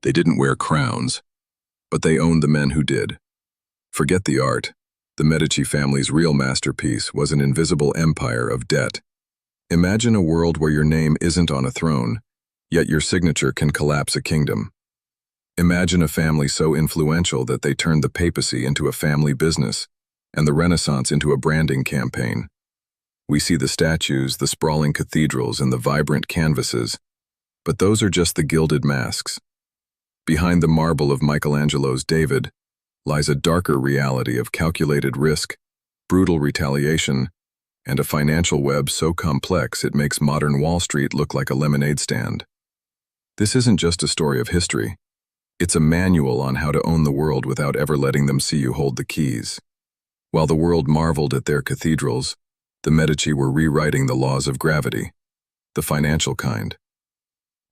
They didn't wear crowns, but they owned the men who did. Forget the art. The Medici family's real masterpiece was an invisible empire of debt. Imagine a world where your name isn't on a throne, yet your signature can collapse a kingdom. Imagine a family so influential that they turned the papacy into a family business and the Renaissance into a branding campaign. We see the statues, the sprawling cathedrals, and the vibrant canvases, but those are just the gilded masks. Behind the marble of Michelangelo's David lies a darker reality of calculated risk, brutal retaliation, and a financial web so complex it makes modern Wall Street look like a lemonade stand. This isn't just a story of history. It's a manual on how to own the world without ever letting them see you hold the keys. While the world marveled at their cathedrals, the Medici were rewriting the laws of gravity, the financial kind.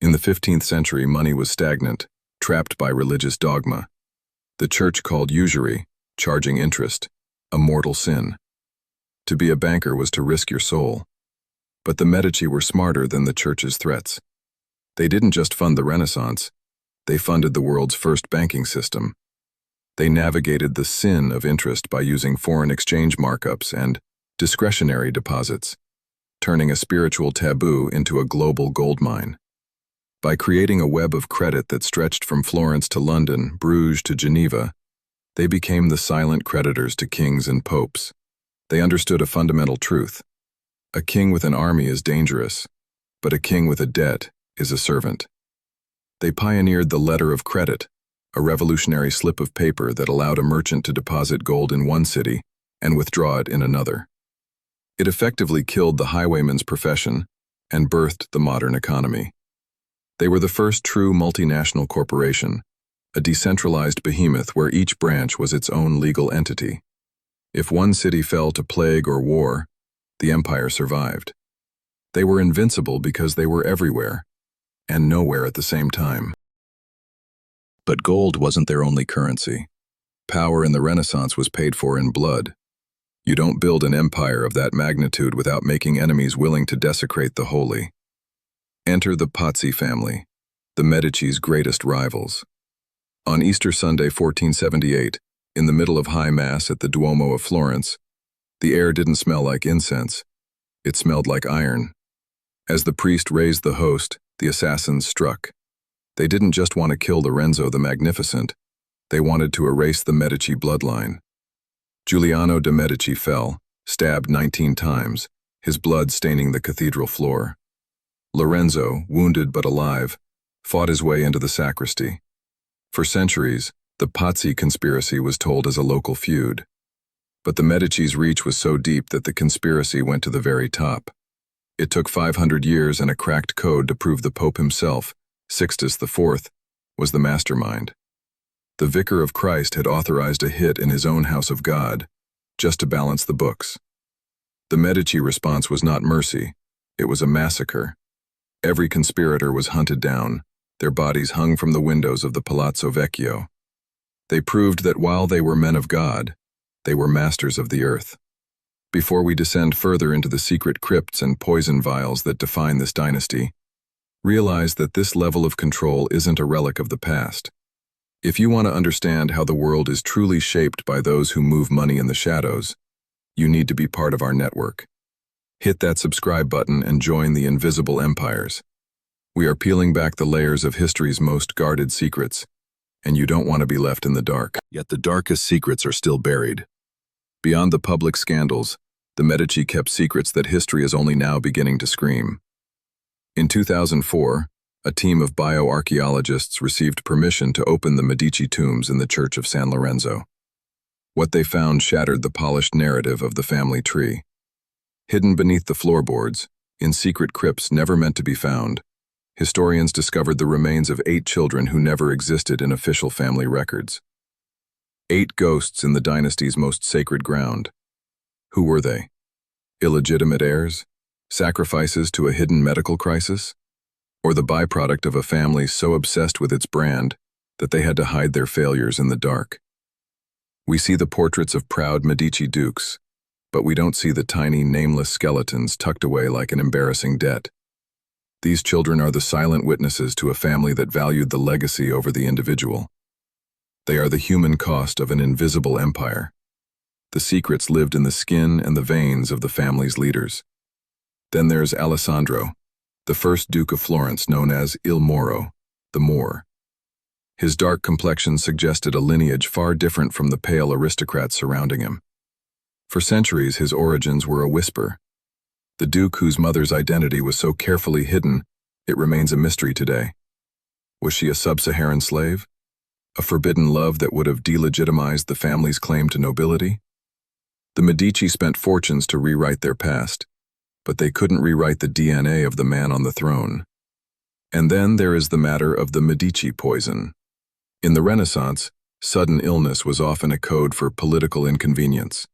In the 15th century, money was stagnant, trapped by religious dogma. The church called usury, charging interest, a mortal sin. To be a banker was to risk your soul. But the Medici were smarter than the church's threats. They didn't just fund the Renaissance, they funded the world's first banking system. They navigated the sin of interest by using foreign exchange markups and discretionary deposits, turning a spiritual taboo into a global goldmine. By creating a web of credit that stretched from Florence to London, Bruges to Geneva, they became the silent creditors to kings and popes. They understood a fundamental truth. A king with an army is dangerous, but a king with a debt is a servant. They pioneered the letter of credit, a revolutionary slip of paper that allowed a merchant to deposit gold in one city and withdraw it in another. It effectively killed the highwayman's profession and birthed the modern economy. They were the first true multinational corporation, a decentralized behemoth where each branch was its own legal entity. If one city fell to plague or war, the empire survived. They were invincible because they were everywhere, and nowhere at the same time. But gold wasn't their only currency. Power in the Renaissance was paid for in blood. You don't build an empire of that magnitude without making enemies willing to desecrate the holy. Enter the Pazzi family, the Medici's greatest rivals. On Easter Sunday 1478, in the middle of High Mass at the Duomo of Florence, the air didn't smell like incense. It smelled like iron. As the priest raised the host, the assassins struck. They didn't just want to kill Lorenzo the Magnificent, they wanted to erase the Medici bloodline. Giuliano de' Medici fell, stabbed 19 times, his blood staining the cathedral floor. Lorenzo, wounded but alive, fought his way into the sacristy. For centuries, the Pazzi Conspiracy was told as a local feud. But the Medici's reach was so deep that the conspiracy went to the very top. It took 500 years and a cracked code to prove the Pope himself, Sixtus IV, was the mastermind. The Vicar of Christ had authorized a hit in his own house of God, just to balance the books. The Medici response was not mercy, it was a massacre. Every conspirator was hunted down, their bodies hung from the windows of the Palazzo Vecchio. They proved that while they were men of God, they were masters of the earth. Before we descend further into the secret crypts and poison vials that define this dynasty, realize that this level of control isn't a relic of the past. If you want to understand how the world is truly shaped by those who move money in the shadows, you need to be part of our network. Hit that subscribe button and join the invisible empires. We are peeling back the layers of history's most guarded secrets, and you don't want to be left in the dark. Yet the darkest secrets are still buried. Beyond the public scandals, the Medici kept secrets that history is only now beginning to scream. In 2004, a team of bioarchaeologists received permission to open the Medici tombs in the Church of San Lorenzo. What they found shattered the polished narrative of the family tree. Hidden beneath the floorboards, in secret crypts never meant to be found, historians discovered the remains of 8 children who never existed in official family records. 8 ghosts in the dynasty's most sacred ground. Who were they? Illegitimate heirs? Sacrifices to a hidden medical crisis? Or the byproduct of a family so obsessed with its brand that they had to hide their failures in the dark? We see the portraits of proud Medici dukes, but we don't see the tiny, nameless skeletons tucked away like an embarrassing debt. These children are the silent witnesses to a family that valued the legacy over the individual. They are the human cost of an invisible empire. The secrets lived in the skin and the veins of the family's leaders. Then there's Alessandro, the first Duke of Florence, known as Il Moro, the Moor. His dark complexion suggested a lineage far different from the pale aristocrats surrounding him. For centuries, his origins were a whisper. The Duke, whose mother's identity was so carefully hidden, it remains a mystery today. Was she a sub-Saharan slave? A forbidden love that would have delegitimized the family's claim to nobility? The Medici spent fortunes to rewrite their past, but they couldn't rewrite the DNA of the man on the throne. And then there is the matter of the Medici poison. In the Renaissance, sudden illness was often a code for political inconvenience.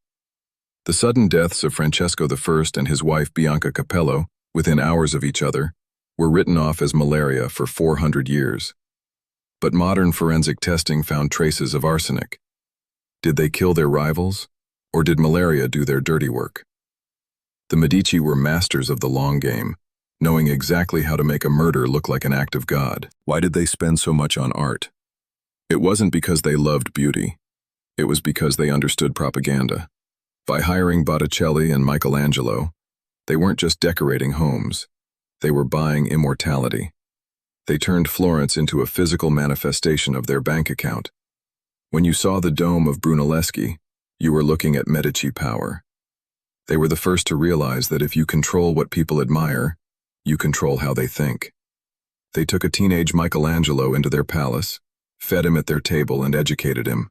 The sudden deaths of Francesco I and his wife Bianca Capello, within hours of each other, were written off as malaria for 400 years. But modern forensic testing found traces of arsenic. Did they kill their rivals, or did malaria do their dirty work? The Medici were masters of the long game, knowing exactly how to make a murder look like an act of God. Why did they spend so much on art? It wasn't because they loved beauty. It was because they understood propaganda. By hiring Botticelli and Michelangelo, they weren't just decorating homes. They were buying immortality. They turned Florence into a physical manifestation of their bank account. When you saw the dome of Brunelleschi, you were looking at Medici power. They were the first to realize that if you control what people admire, you control how they think. They took a teenage Michelangelo into their palace, fed him at their table, and educated him.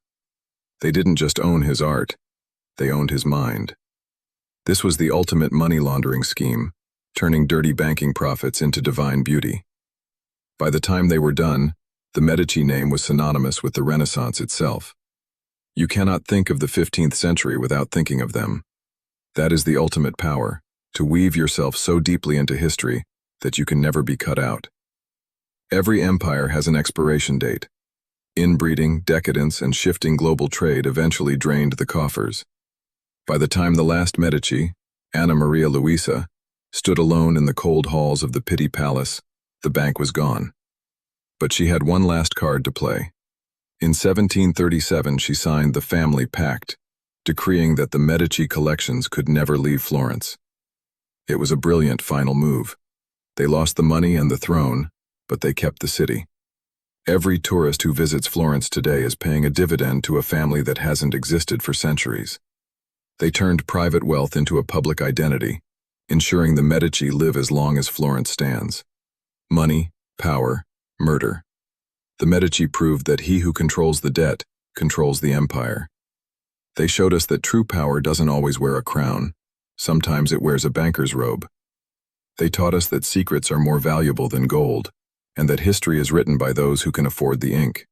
They didn't just own his art, they owned his mind. This was the ultimate money laundering scheme, turning dirty banking profits into divine beauty. By the time they were done, the Medici name was synonymous with the Renaissance itself. You cannot think of the 15th century without thinking of them. That is the ultimate power, to weave yourself so deeply into history that you can never be cut out. Every empire has an expiration date. Inbreeding, decadence, and shifting global trade eventually drained the coffers. By the time the last Medici, Anna Maria Luisa, stood alone in the cold halls of the Pitti Palace, the bank was gone. But she had one last card to play. In 1737, she signed the Family Pact, decreeing that the Medici collections could never leave Florence. It was a brilliant final move. They lost the money and the throne, but they kept the city. Every tourist who visits Florence today is paying a dividend to a family that hasn't existed for centuries. They turned private wealth into a public identity, ensuring the Medici live as long as Florence stands. Money, power, murder. The Medici proved that he who controls the debt controls the empire. They showed us that true power doesn't always wear a crown. Sometimes it wears a banker's robe. They taught us that secrets are more valuable than gold, and that history is written by those who can afford the ink.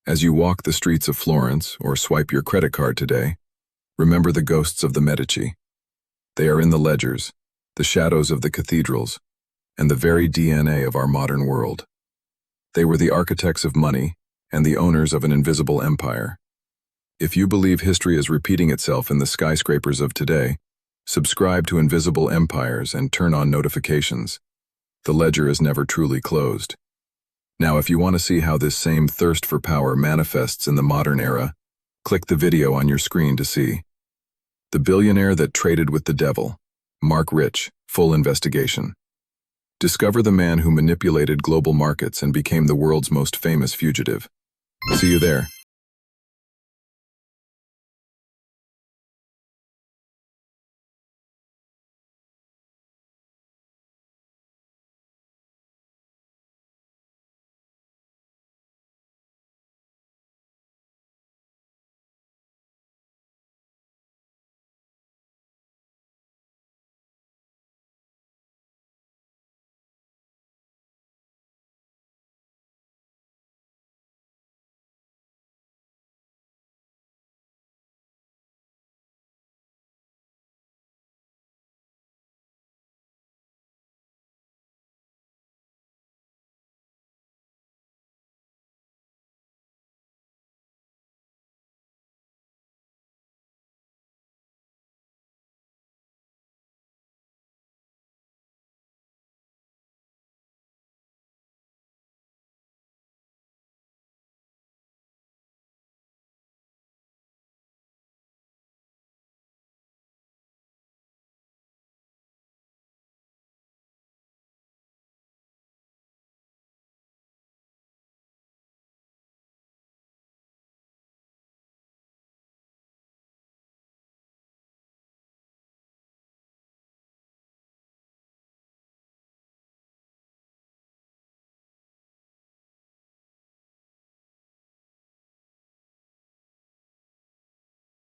As you walk the streets of Florence or swipe your credit card today, remember the ghosts of the Medici. They are in the ledgers, the shadows of the cathedrals, and the very DNA of our modern world. They were the architects of money and the owners of an invisible empire. If you believe history is repeating itself in the skyscrapers of today, subscribe to Invisible Empires and turn on notifications. The ledger is never truly closed. Now, if you want to see how this same thirst for power manifests in the modern era, click the video on your screen to see. The billionaire that traded with the devil, Mark Rich, full investigation. Discover the man who manipulated global markets and became the world's most famous fugitive. See you there.